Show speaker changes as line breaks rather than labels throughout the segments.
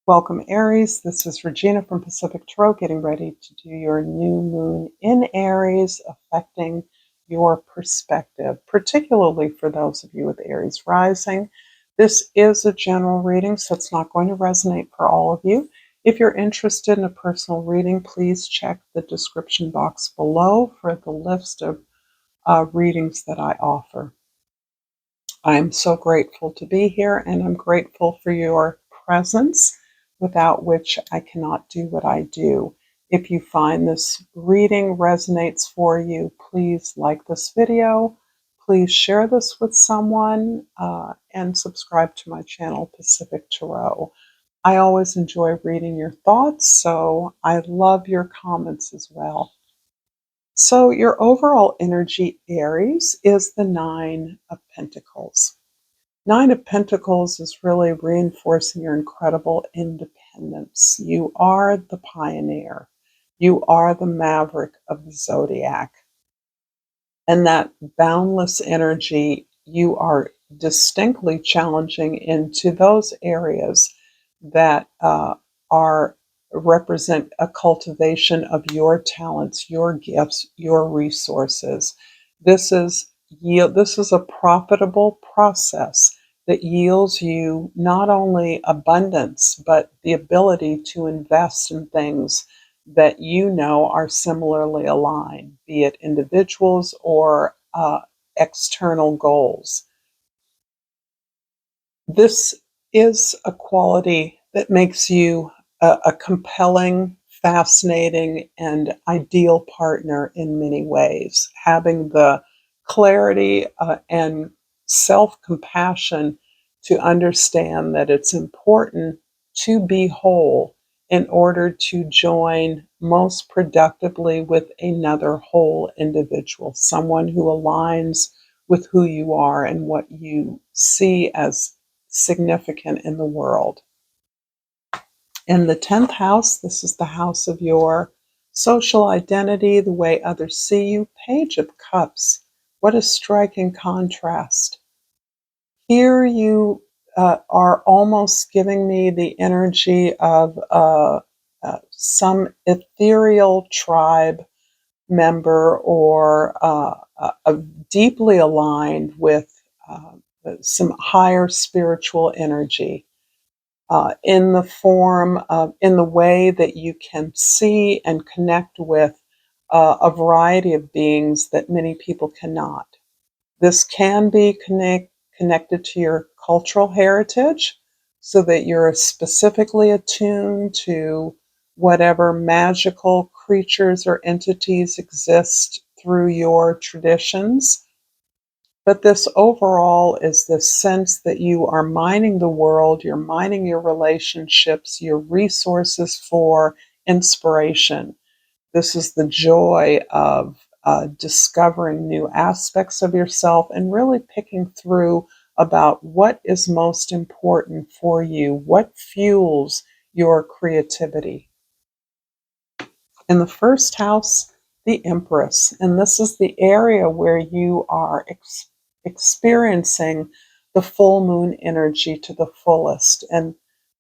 Welcome, Aries. This is Regina from Pacific Tarot, getting ready to do your new moon in Aries, affecting your perspective, particularly for those of you with Aries rising. This is a general reading, so it's not going to resonate for all of you. If you're interested in a personal reading, please check the description box below for the list of readings that I offer. I'm so grateful to be here, and I'm grateful for your presence, without which I cannot do what I do. If you find this reading resonates for you, please like this video. Please share this with someone and subscribe to my channel, Pacific Tarot. I always enjoy reading your thoughts, so I love your comments as well. So your overall energy, Aries, is the Nine of Pentacles. Nine of Pentacles is really reinforcing your incredible independence. You are the pioneer. You are the maverick of the zodiac. And that boundless energy, you are distinctly challenging into those areas that are represent a cultivation of your talents, your gifts, your resources. This is a profitable process that yields you not only abundance, but the ability to invest in things that you know are similarly aligned, be it individuals or external goals. This is a quality that makes you a compelling, fascinating, and ideal partner in many ways. Having the clarity and self-compassion to understand that it's important to be whole in order to join most productively with another whole individual, someone who aligns with who you are and what you see as significant in the world. In the 10th house, this is the house of your social identity, the way others see you. Page of Cups. What a striking contrast. Here you are almost giving me the energy of some ethereal tribe member, or deeply aligned with some higher spiritual energy, in the form of, in the way that you can see and connect with a variety of beings that many people cannot. This can be connected to your cultural heritage, so that you're specifically attuned to whatever magical creatures or entities exist through your traditions. But this overall is this sense that you are mining the world, you're mining your relationships, your resources for inspiration. This is the joy of discovering new aspects of yourself and really picking through about what is most important for you, what fuels your creativity. In the first house, the Empress, and this is the area where you are experiencing the full moon energy to the fullest. And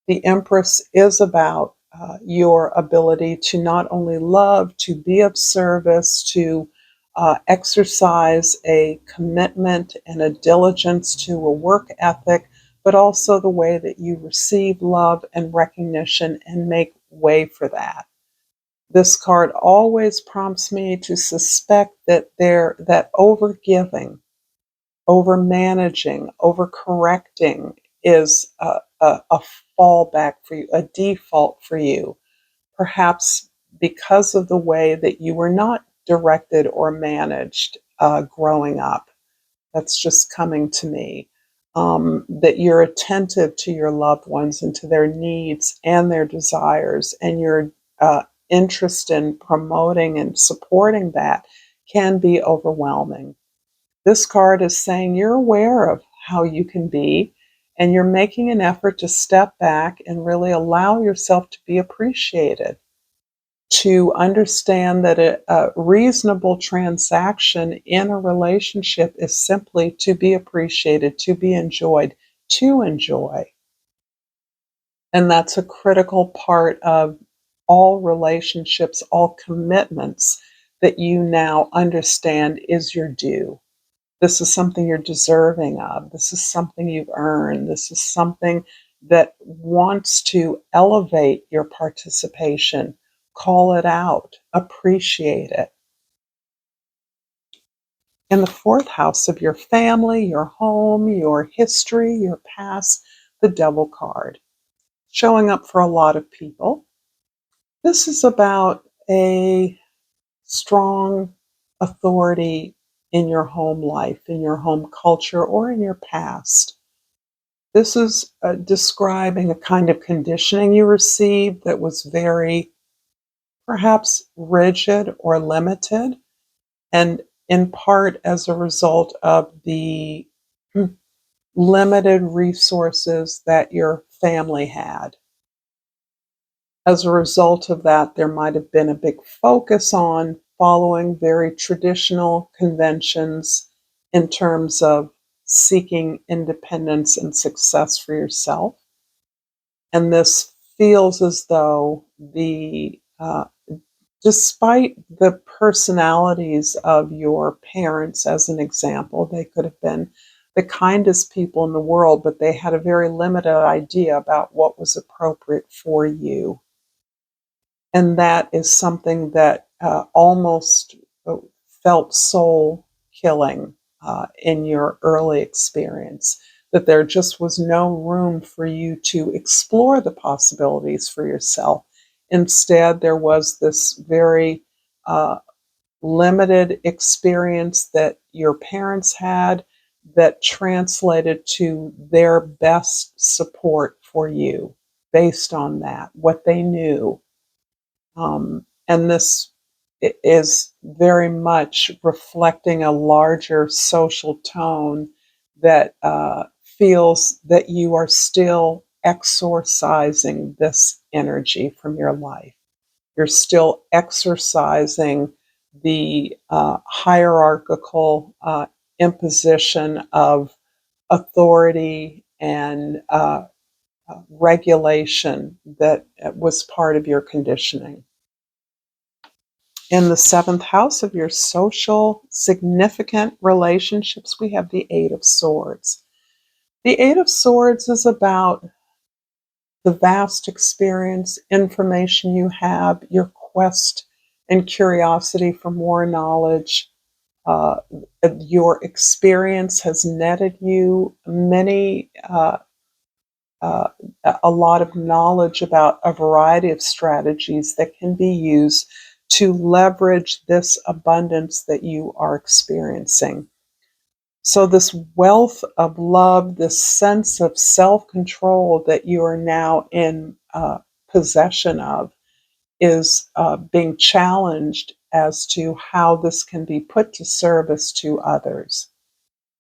the Empress is about your ability to not only love, to be of service, to exercise a commitment and a diligence to a work ethic, but also the way that you receive love and recognition and make way for that. This card always prompts me to suspect that that overgiving, over managing, over correcting is a fallback for you, a default for you, perhaps because of the way that you were not directed or managed growing up. That's just coming to me. That you're attentive to your loved ones and to their needs and their desires, and your interest in promoting and supporting that can be overwhelming. This card is saying you're aware of how you can be, and you're making an effort to step back and really allow yourself to be appreciated, to understand that a reasonable transaction in a relationship is simply to be appreciated, to be enjoyed, to enjoy. And that's a critical part of all relationships, all commitments that you now understand is your due. This is something you're deserving of. This is something you've earned. This is something that wants to elevate your participation. Call it out, appreciate it. In the fourth house of your family, your home, your history, your past, the Devil card, showing up for a lot of people. This is about a strong authority in your home life, in your home culture, or in your past. This is describing a kind of conditioning you received that was very, perhaps, rigid or limited, and in part as a result of the limited resources that your family had. As a result of that, there might have been a big focus on following very traditional conventions in terms of seeking independence and success for yourself. And this feels as though despite the personalities of your parents, as an example, they could have been the kindest people in the world, but they had a very limited idea about what was appropriate for you. And that is something that almost felt soul killing in your early experience, that there just was no room for you to explore the possibilities for yourself. Instead, there was this very uh, limited experience that your parents had that translated to their best support for you based on that, what they knew. And this is very much reflecting a larger social tone that feels that you are still exorcising this energy from your life. You're still exercising the hierarchical imposition of authority and regulation that was part of your conditioning. In the seventh house of your social significant relationships, we have the Eight of Swords. The Eight of Swords is about the vast experience, information you have, your quest and curiosity for more knowledge. Uh, your experience has netted you uh, a lot of knowledge about a variety of strategies that can be used to leverage this abundance that you are experiencing. So, this wealth of love, this sense of self control that you are now in possession of, is being challenged as to how this can be put to service to others.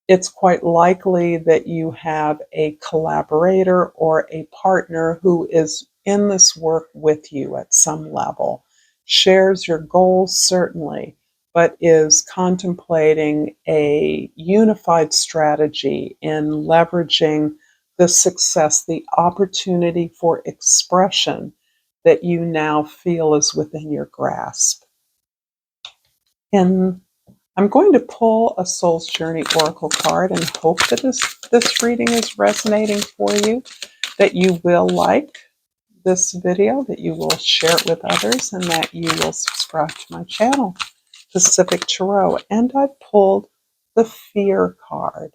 It's quite likely that you have a collaborator or a partner who is in this work with you at some level, shares your goals certainly, but is contemplating a unified strategy in leveraging the success, the opportunity for expression that you now feel is within your grasp. And I'm going to pull a Soul's Journey Oracle card and hope that this reading is resonating for you, that you will like this video, that you will share it with others, and that you will subscribe to my channel, Pacific Tarot. And I pulled the Fear card.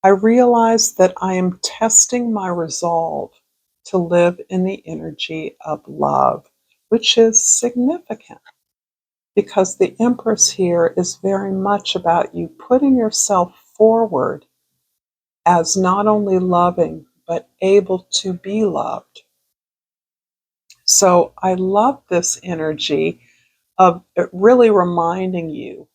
I realize that I am testing my resolve to live in the energy of love, which is significant, because the Empress here is very much about you putting yourself forward as not only loving, but able to be loved. So I love this energy of it really reminding you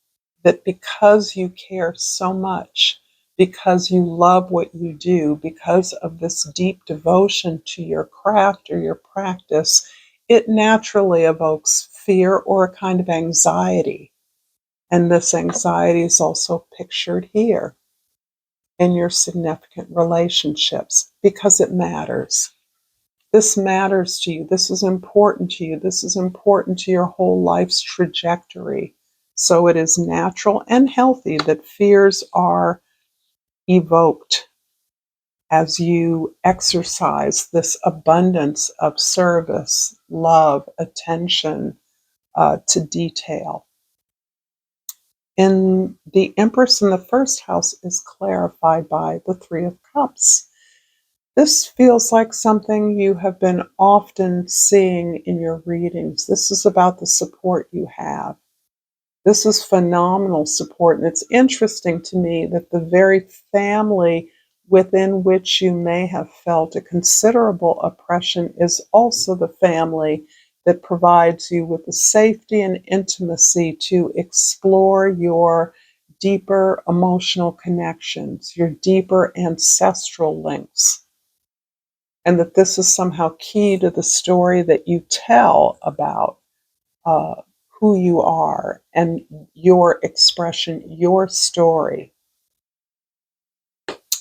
that because you care so much, because you love what you do, because of this deep devotion to your craft or your practice, it naturally evokes fear or a kind of anxiety. And this anxiety is also pictured here in your significant relationships because it matters. This matters to you. This is important to you. This is important to your whole life's trajectory. So it is natural and healthy that fears are evoked as you exercise this abundance of service, love, attention to detail. In the Empress in the first house is clarified by the Three of Cups. This feels like something you have been often seeing in your readings. This is about the support you have. This is phenomenal support, and it's interesting to me that the very family within which you may have felt a considerable oppression is also the family that provides you with the safety and intimacy to explore your deeper emotional connections, your deeper ancestral links, and that this is somehow key to the story that you tell about uh, who you are and your expression, your story.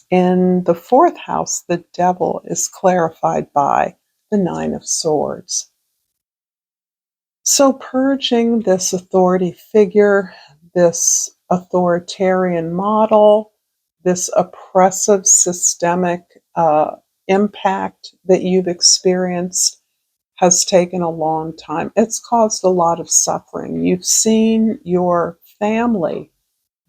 In the fourth house, the devil is clarified by the Nine of Swords. So purging this authority figure, this authoritarian model, this oppressive systemic impact that you've experienced has taken a long time. It's caused a lot of suffering. You've seen your family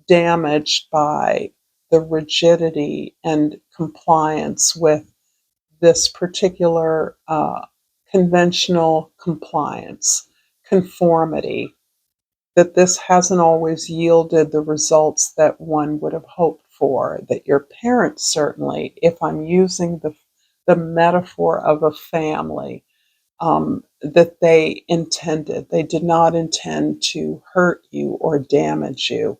damaged by the rigidity and compliance with this particular conventional compliance, conformity, that this hasn't always yielded the results that one would have hoped for, that your parents certainly, if I'm using the metaphor of a family, that they intended. They did not intend to hurt you or damage you.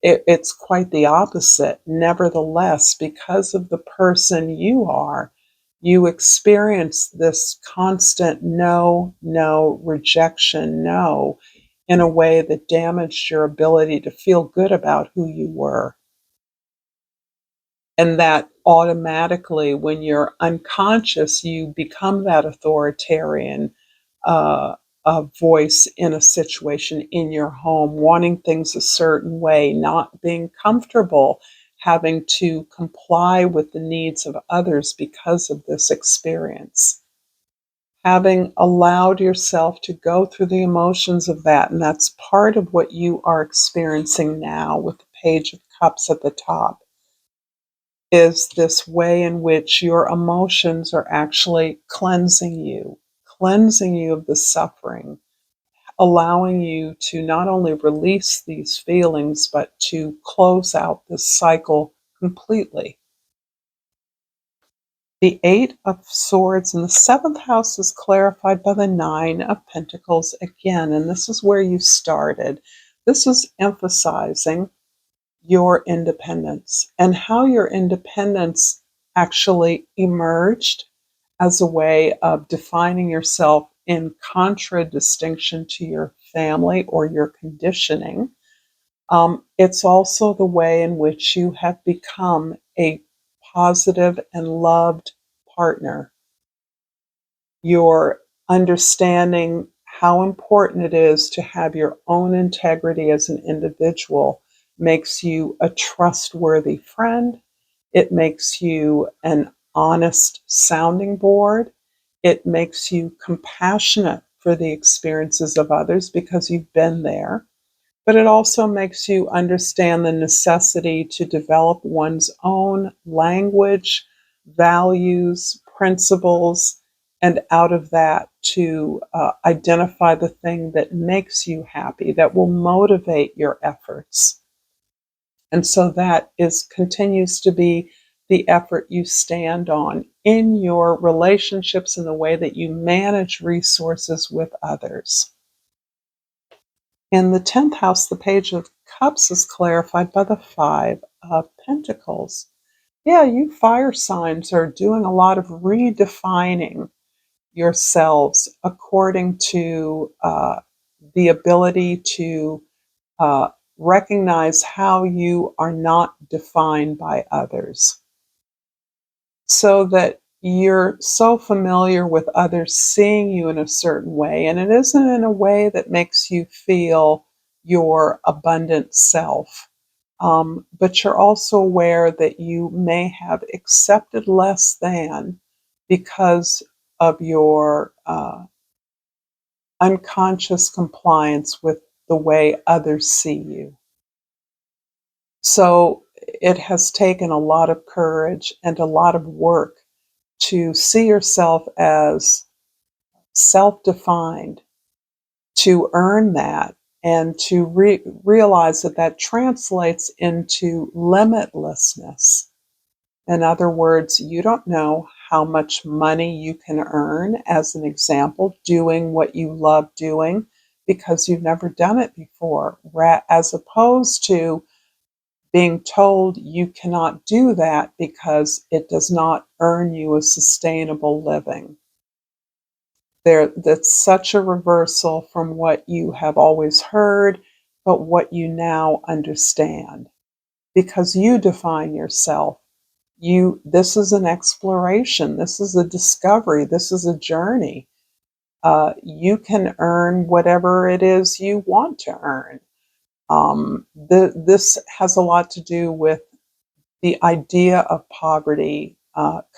It's quite the opposite. Nevertheless, because of the person you are, you experience this constant no, no, rejection, no, in a way that damaged your ability to feel good about who you were. And that automatically, when you're unconscious, you become that authoritarian uh, voice in a situation in your home, wanting things a certain way, not being comfortable having to comply with the needs of others because of this experience. Having allowed yourself to go through the emotions of that, and that's part of what you are experiencing now with the Page of Cups at the top, is this way in which your emotions are actually cleansing you of the suffering, allowing you to not only release these feelings, but to close out this cycle completely. The Eight of Swords in the seventh house is clarified by the Nine of Pentacles again, and this is where you started. This is emphasizing your independence and how your independence actually emerged as a way of defining yourself in contradistinction to your family or your conditioning. It's also the way in which you have become a positive and loved partner. You're understanding how important it is to have your own integrity as an individual makes you a trustworthy friend. It makes you an honest sounding board. It makes you compassionate for the experiences of others because you've been there. But it also makes you understand the necessity to develop one's own language, values, principles, and out of that to identify the thing that makes you happy, that will motivate your efforts. And so that is continues to be the effort you stand on in your relationships and the way that you manage resources with others. In the 10th house, the Page of Cups is clarified by the Five of Pentacles. Yeah, you fire signs are doing a lot of redefining yourselves according to the ability to uh, recognize how you are not defined by others. So that you're so familiar with others seeing you in a certain way, and it isn't in a way that makes you feel your abundant self. But you're also aware that you may have accepted less than because of your unconscious compliance with the way others see you. So it has taken a lot of courage and a lot of work to see yourself as self-defined, to earn that, and to realize that that translates into limitlessness. In other words, you don't know how much money you can earn, as an example, doing what you love doing because you've never done it before, as opposed to being told you cannot do that because it does not earn you a sustainable living. That's such a reversal from what you have always heard, but what you now understand. Because you define yourself. This is an exploration, this is a discovery, this is a journey. You can earn whatever it is you want to earn. This has a lot to do with the idea of poverty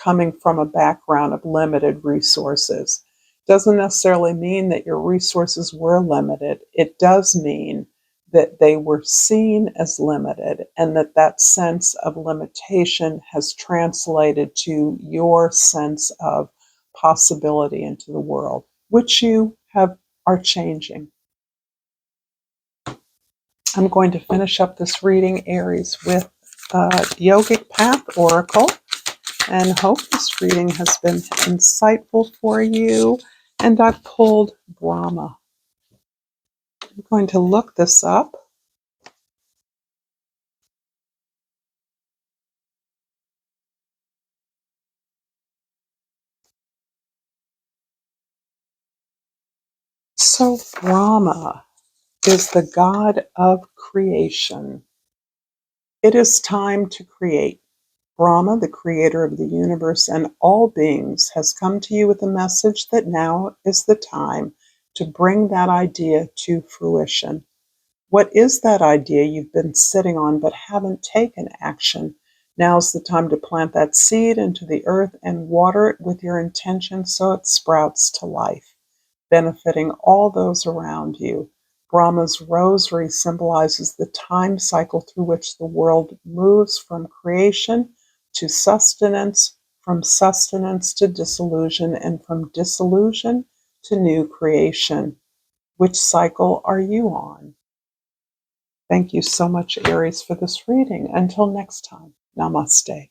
coming from a background of limited resources. Doesn't necessarily mean that your resources were limited. It does mean that they were seen as limited, and that that sense of limitation has translated to your sense of possibility into the world, which you are changing. I'm going to finish up this reading, Aries, with Yogic Path Oracle, and hope this reading has been insightful for you. And I've pulled Brahma. I'm going to look this up. So Brahma is the god of creation. It is time to create. Brahma, the creator of the universe and all beings, has come to you with a message that now is the time to bring that idea to fruition. What is that idea you've been sitting on but haven't taken action? Now's the time to plant that seed into the earth and water it with your intention so it sprouts to life, benefiting all those around you. Brahma's rosary symbolizes the time cycle through which the world moves from creation to sustenance, from sustenance to dissolution, and from dissolution to new creation. Which cycle are you on? Thank you so much, Aries, for this reading. Until next time, namaste.